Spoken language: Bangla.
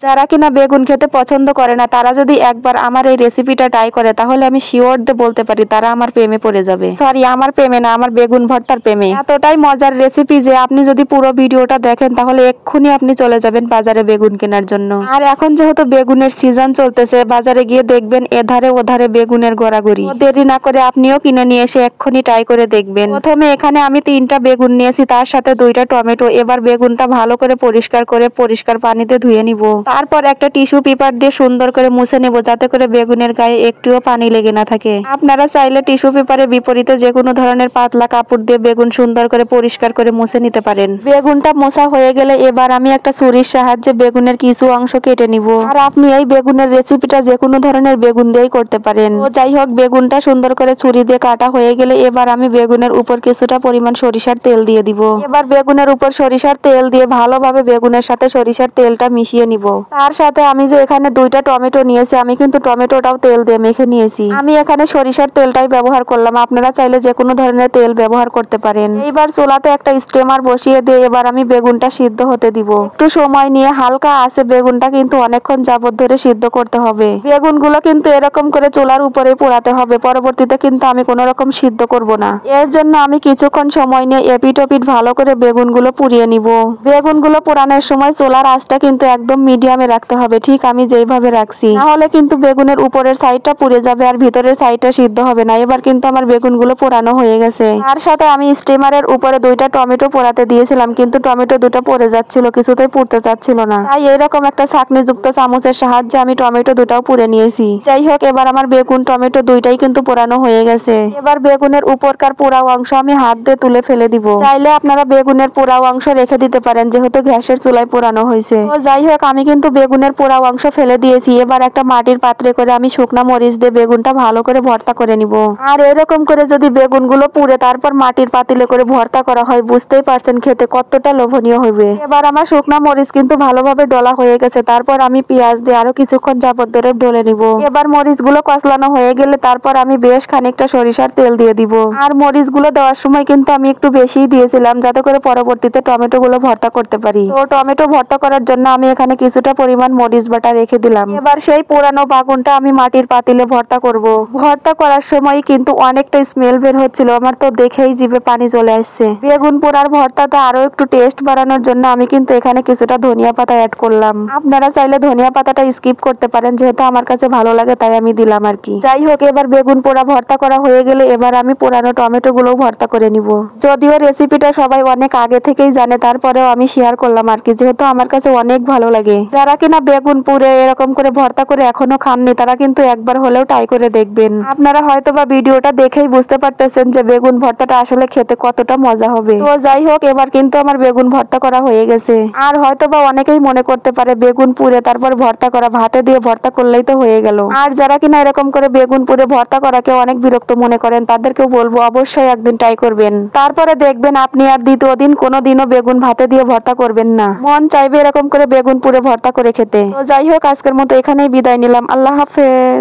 যারা কিনা বেগুন খেতে পছন্দ করে না তারা যদি একবার আমার এই রেসিপিটা ট্রাই করে তাহলে আমি শিওর দিয়ে বলতে পারি তারা আমার প্রেমে পড়ে যাবে। সরি, আমার প্রেমে না, আমার বেগুন ভর্তার প্রেমে। এতটাই মজার রেসিপি যে আপনি যদি পুরো ভিডিওটা দেখেন তাহলে এক্ষুনি আপনি চলে যাবেন বাজারে বেগুন কেনার জন্য। আর এখন যেহেতু বেগুনের সিজন চলতেছে, বাজারে গিয়ে দেখবেন এধারে ওধারে বেগুনের গড়াগড়ি। দেরি না করে আপনিও কিনে নিয়ে এসে এক্ষুনি ট্রাই করে দেখবেন। প্রথমে এখানে আমি 3টা বেগুন নিয়েছি, তার সাথে 2টা টমেটো। এবার বেগুনটা ভালো করে পরিষ্কার করে পরিষ্কার পানিতে ধুয়ে নিব। তারপর একটা টিস্যু পেপার দিয়ে সুন্দর করে মুছে নেব যাতে করে বেগুনের গায়ে একটুও পানি লেগে না থাকে। আপনারা চাইলে টিস্যু পেপারের বিপরীতে যে কোনো ধরনের পাতলা কাপড় দিয়ে বেগুন সুন্দর করে পরিষ্কার করে মুছে নিতে পারেন। বেগুনটা মোছা হয়ে গেলে এবার আমি একটা ছুরির সাহায্যে বেগুনের কিছু অংশ কেটে নিব। আর আপনি এই বেগুনের রেসিপিটা যে কোনো ধরনের বেগুন দিয়েই করতে পারেন। তো যাই হোক, বেগুনটা সুন্দর করে ছুরি দিয়ে কাটা হয়ে গেলে এবার আমি বেগুনের উপর কিছুটা পরিমাণ সরিষার তেল দিয়ে দিব। এবার বেগুনের উপর সরিষার তেল দিয়ে ভালোভাবে বেগুনের সাথে সরিষার তেলটা মিশিয়ে নিব। তার সাথে আমি যে এখানে 2টা টমেটো নিয়েছি, আমি কিন্তু টমেটোটাও তেল দিয়ে মেখে নিয়েছি। আমি এখানে সরিষার তেলটাই ব্যবহার করলাম, আপনারা চাইলে যে কোনো ধরনের তেল ব্যবহার করতে পারেন। এইবার চুলাতে একটা স্টিমার বসিয়ে দিয়ে এবার আমি বেগুনটা সিদ্ধ হতে দিব। একটু সময় নিয়ে হালকা আঁচে বেগুনটা কিন্তু অনেকক্ষণ যাবত ধরে সিদ্ধ করতে হবে। বেগুনগুলো কিন্তু এরকম করে চুলার উপরে পোড়াতে হবে, পরবর্তীতে কিন্তু আমি কোনো রকম সিদ্ধ করব না। এর জন্য আমি কিছুক্ষণ সময় নিয়ে এপিট ওপিট ভালো করে বেগুনগুলো পুড়িয়ে নিব। বেগুনগুলো পোড়ানোর সময় চুলার আঁচটা কিন্তু একদম মিডিয়ামে রাখতে হবে, ঠিক আমি যেইভাবে রাখছি। নাহলে কিন্তু বেগুনের উপরের সাইডটা পুড়ে যাবে আর ভিতরের সাইডটা সিদ্ধ হবে না। এবার কিন্তু আমার বেগুনগুলো পোড়ানো হয়ে গেছে। তার সাথে আমি স্টিমারের উপরে 2টা টমেটো পোড়াতে দিয়েছিলাম, কিন্তু টমেটো দুটো পড়ে যাচ্ছিল, কিছুতেই পুড়তে চাচ্ছিল না। তাই এরকম একটা ছাঁকনিযুক্ত চামচের সাহায্যে আমি টমেটো দুটাও পুড়ে নিয়েছি। যাই হোক, এবার আমার বেগুন টমেটো দুইটাই কিন্তু পোড়ানো হয়ে গেছে। এবার বেগুনের উপরকার পোড়া অংশ আমি হাত দিয়ে তুলে ফেলে দিব। চাইলে আপনারা বেগুনের পোড়া অংশ রেখে দিতে পারেন, যেহেতু গ্যাসের চুলায় পোড়ানো হয়েছে। তো যাই হোক, আমি কিন্তু বেগুনের পোড়া অংশ ফেলে দিয়েছি। এবার একটা মাটির পাত্রে করে আমি শুকনা মরিচ দিয়ে বেগুনটা ভালো করে ভর্তা করে নিব। আর এরকম করে যদি বেগুনগুলো পুড়ে তারপর মাটির পাতিলে করে ভর্তা করা হয়, বুঝতেই পারছেন খেতে কতটা লোভনীয় হবে। এবার আমার শুকনা মরিচ কিন্তু ভালোভাবে ডলা হয়ে গেছে। তারপর আমি পেঁয়াজ দিয়ে আরো কিছুক্ষণ যাবত ধরে ডলে নিব। এবার মরিচগুলো কচলানো হয়ে গেলে তারপর আমি বেশ খানিকটা সরিষার তেল দিয়ে দিব। আর মরিচগুলো দেওয়ার সময় কিন্তু আমি একটু বেশিই দিয়েছিলাম, যাতে করে পরবর্তীতে টমেটো গুলো ভর্তা করতে পারি। তো টমেটো ভর্তা করার জন্য আমি এখানে কিছুটা পরিমাণ মরিচ বাটা রেখে দিলাম। এবার সেই পুরানো বাগুনটা আমি মাটির পাতিলে ভর্তা করব। ভর্তা করার সময় কিন্তু অনেকটা স্মেল বের হচ্ছিল, আমার তো দেখেই জিভে পানি চলে আসছে। বেগুন পোড়ার ভর্তাটা আরো একটু টেস্ট বাড়ানোর জন্য আমি কিন্তু এখানে কিছুটা ধনিয়া পাতা অ্যাড করলাম। আপনারা চাইলে ধনিয়া পাতাটা স্কিপ করতে পারেন, যেহেতু আমার কাছে ভালো লাগে তাই আমি দিলাম আর কি। যাই হোক, এবার বেগুন পোড়া ভর্তা করা হয়ে গেলে এবার আমি পোড়ানো টমেটো গুলো ভর্তা করে নিব। যদিও রেসিপিটা সবাই অনেক আগে থেকেই জানে, তারপরেও আমি শেয়ার করলাম আর কি, যেহেতু আমার কাছে অনেক ভালো লাগে। যারা কিনা বেগুন পুড়ে এরকম করে ভর্তা করে এখনো খাননি তারা কিন্তু একবার হলেও ট্রাই করে দেখবেন। আপনারা হয়তোবা ভিডিওটা দেখেই বুঝতে পারতেছেন যে বেগুন ভর্তাটা আসলে খেতে কতটা মজা হবে। তো যাই হোক, এবার কিন্তু আমার বেগুন ভর্তা করা হয়ে গেছে। আর হয়তোবা অনেকেই মনে করতে পারে বেগুন পুড়ে তারপর ভর্তা করা, ভাতে দিয়ে ভর্তা করলেই তো হয়ে গেল। আর যারা কিনা এরকম করে বেগুন পুড়ে ভর্তা করাকে অনেক বিরক্ত মনে করেন তাদেরকেও বলবো অবশ্যই একদিন ট্রাই করবেন। তারপরে দেখবেন আপনি আর দ্বিতীয় দিন কোনোদিনও বেগুন ভাতে দিয়ে ভর্তা করবেন না, মন চাইবে এরকম করে বেগুন পুড়ে ভর্তা করে খেতে। তো যাই হোক, আজকের মতো এখানেই বিদায় নিলাম। আল্লাহ হাফেজ।